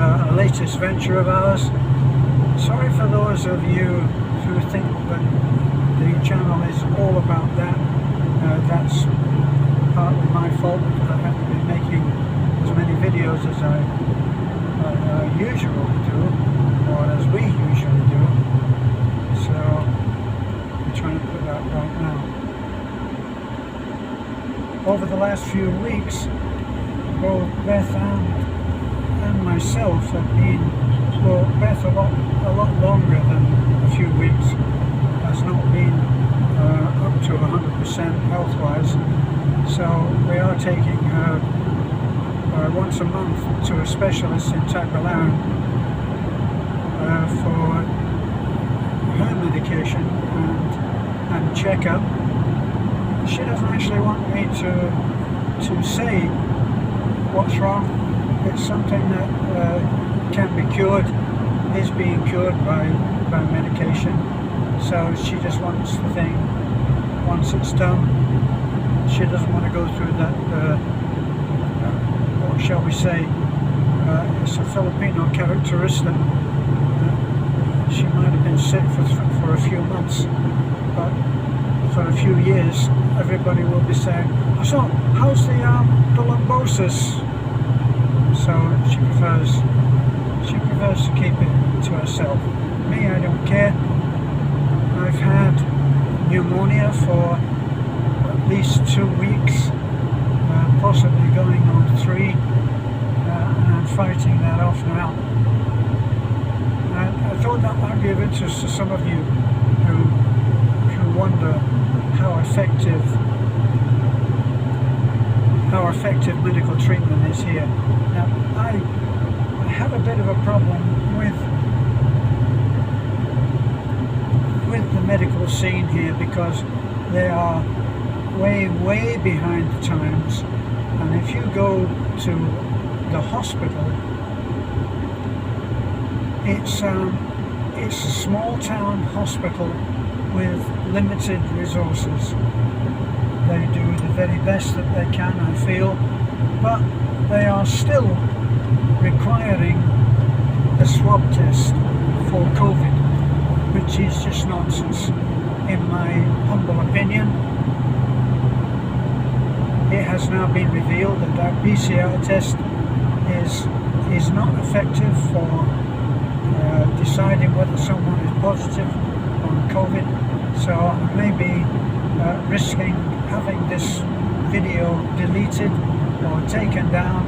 a latest venture of ours. Sorry for those of you who think that the channel is all about that. That's partly my fault because I haven't been making as many videos as I usually do, or as we usually do. So I'm trying to put that right now. Over the last few weeks, both Beth and myself have been, well, Beth a lot longer than a few weeks, has not been up to 100% health-wise. So we are taking her once a month to a specialist in Tagbilaran for her medication and checkup. She doesn't actually want me to say what's wrong. It's something that can be cured, is being cured by medication. So she just wants the thing once it's done. She doesn't want to go through that, what shall we say, it's a Filipino characteristic. She might have been sick for a few months, but for a few years everybody will be saying, so how's the thrombosis? So she prefers to keep it to herself. Me, I don't care. I've had pneumonia for at least 2 weeks, possibly going on 3, and I'm fighting that off now. And I thought that might be of interest to some of you who wonder how effective medical treatment is here. Now, I have a bit of a problem with the medical scene here because they are way behind the times, and if you go to the hospital, it's a small town hospital with limited resources. They do the very best that they can, I feel, but they are still requiring a swab test for COVID, which is just nonsense, in my humble opinion. It has now been revealed that that PCR test is not effective for deciding whether someone is positive on COVID. So I may be risking having this video deleted or taken down,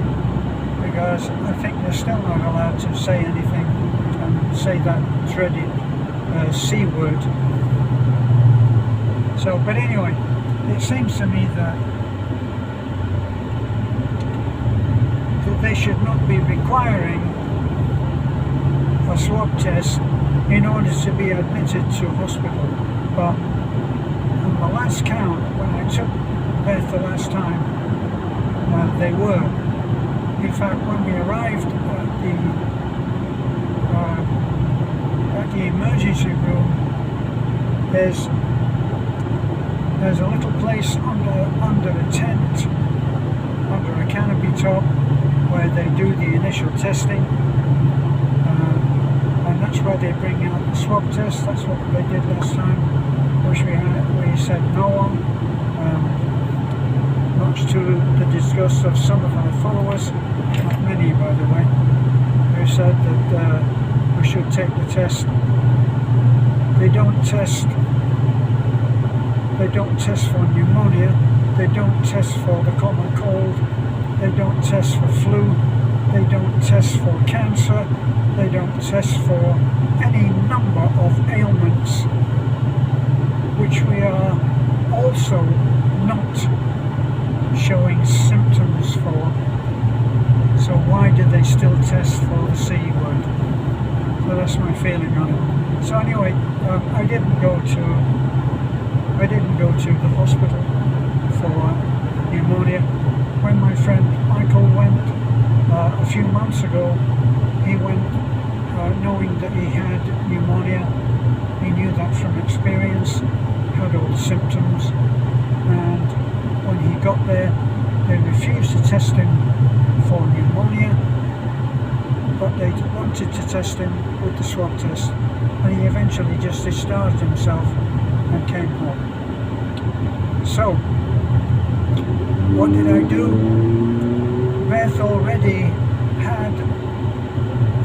because I think they're still not allowed to say anything and say that dreaded C word. So, but anyway, it seems to me that they should not be requiring a swab test in order to be admitted to hospital. But on the last count, when I took Beth the last time, they were. In fact, when we arrived at the emergency room, there's a little place under a tent, under a canopy top, where they do the initial testing, and that's where they bring out the swab test. That's what they did last time, which we said no on, much to the disgust of some of our followers, not many by the way, who said that we should take the test. They don't test for pneumonia, they don't test for the common cold, they don't test for flu, they don't test for cancer, they don't test for any number of ailments which we are also not showing symptoms for. So why do they still test for the C word? So that's my feeling on it. So anyway, I didn't go to the hospital for pneumonia. When my friend Michael went a few months ago, he went knowing that he had pneumonia. He knew that from experience, had all the symptoms, and when he got there, they refused to test him for pneumonia, but they wanted to test him with the swab test, and he eventually just discharged himself and came home. So, what did I do? Beth already had,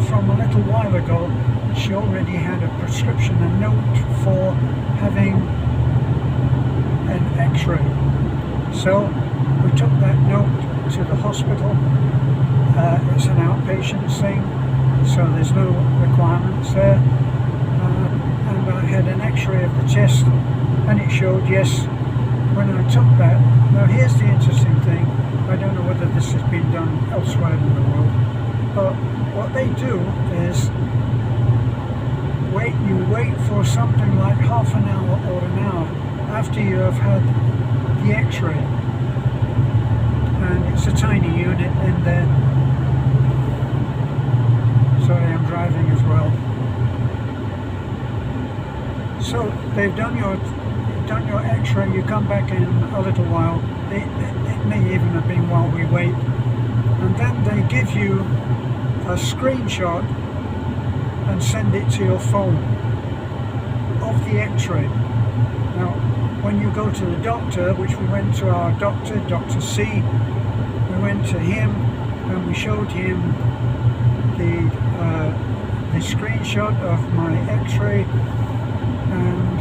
from a little while ago, she already had a prescription, a note for having an x-ray. So we took that note to the hospital. It's an outpatient thing, so there's no requirements there. And I had an x-ray of the chest, and it showed yes. When I took that, now here's the interesting thing, I don't know whether this has been done elsewhere in the world, but what they do is you wait for something like half an hour or an hour after you have had the x-ray, and it's a tiny unit in there. Sorry, I'm driving as well. So they've done your x-ray, you come back in a little while, it may even have been while we wait, and then they give you a screenshot and send it to your phone of the x-ray. Now when you go to the doctor, which we went to our doctor, Dr. C, we went to him and we showed him the screenshot of my x-ray, and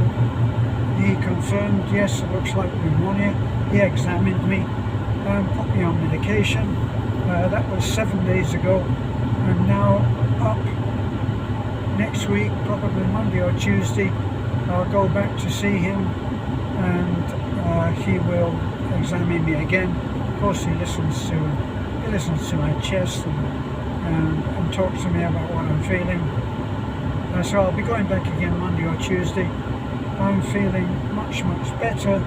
he confirmed, yes, it looks like pneumonia. He examined me and put me on medication. That was 7 days ago, and now up next week, probably Monday or Tuesday, I'll go back to see him, and he will examine me again. Of course, he listens to my chest and talks to me about what I'm feeling. So I'll be going back again Monday or Tuesday. I'm feeling much better.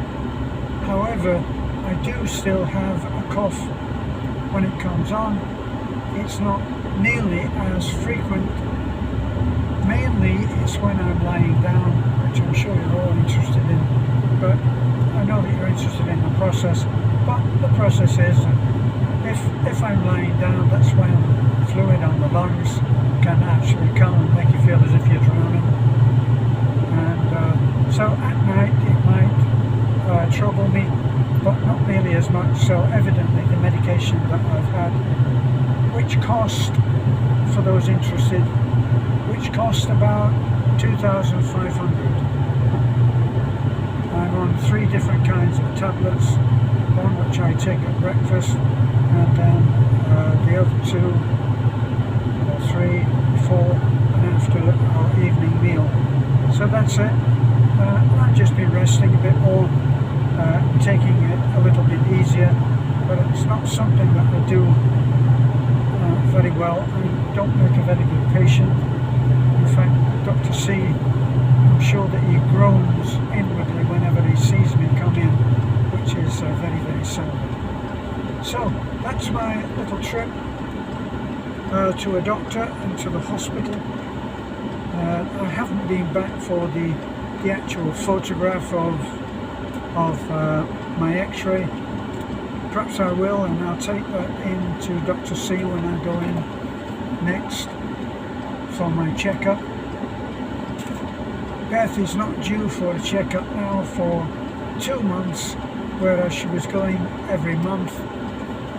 However, I do still have a cough when it comes on. It's not nearly as frequent. Mainly it's when I'm lying down, which I'm sure you're all interested in, but I know that you're interested in the process. But the process is, if I'm lying down, that's when fluid on the lungs can actually come and make you feel as if you're drowning. And so at night it might trouble me, but not nearly as much. So evidently the medication that I've had, which cost, for those interested, which cost about 2,500. I'm on 3 different kinds of tablets, one which I take at breakfast, and then the other 2 or 3, 4, and after our evening meal. So that's it. I've just been resting a bit more, taking it a little bit easier, but it's not something that I do very well. I don't make a very good patient. In fact, Dr. C, I'm sure that he groans inwardly whenever he sees me come in, which is very sad. So that's my little trip to a doctor and to the hospital. I haven't been back for the actual photograph of my x-ray. Perhaps I will, and I'll take that in to Dr. C when I go in next for my checkup. Beth is not due for a checkup now for 2 months, whereas she was going every month,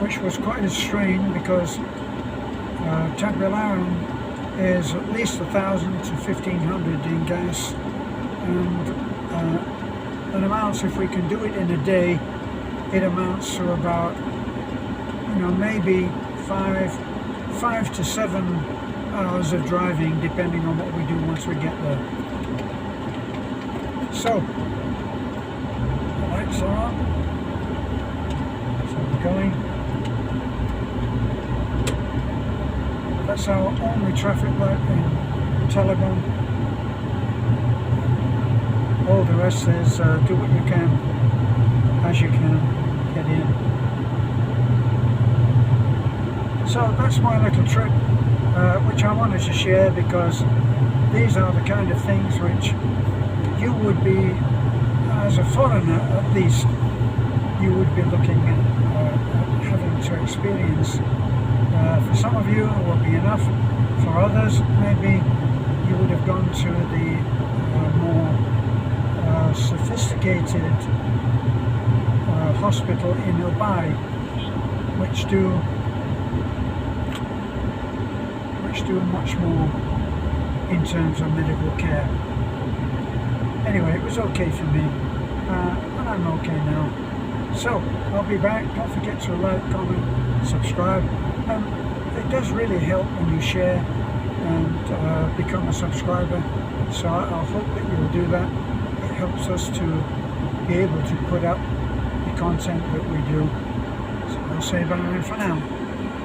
which was quite a strain because Tagbilaran is at least 1,000 to 1,500 in gas, and it amounts, if we can do it in a day, it amounts to about, maybe 5 to 7 hours of driving, depending on what we do once we get there. So, the lights are on, so we're going. That's our only traffic light in Taliban. All the rest is do what you can, as you can, get in. So that's my little trip, which I wanted to share, because these are the kind of things which you would be, as a foreigner at least, you would be looking at having to experience For some of you it will be enough. For others, maybe you would have gone to the more sophisticated hospital in Dubai, which do much more in terms of medical care. Anyway, it was okay for me, and I'm okay now. So I'll be back. Don't forget to like, comment, subscribe. It does really help when you share and become a subscriber, so I'll hope that you'll do that. It helps us to be able to put up the content that we do. So I'll say bye for now.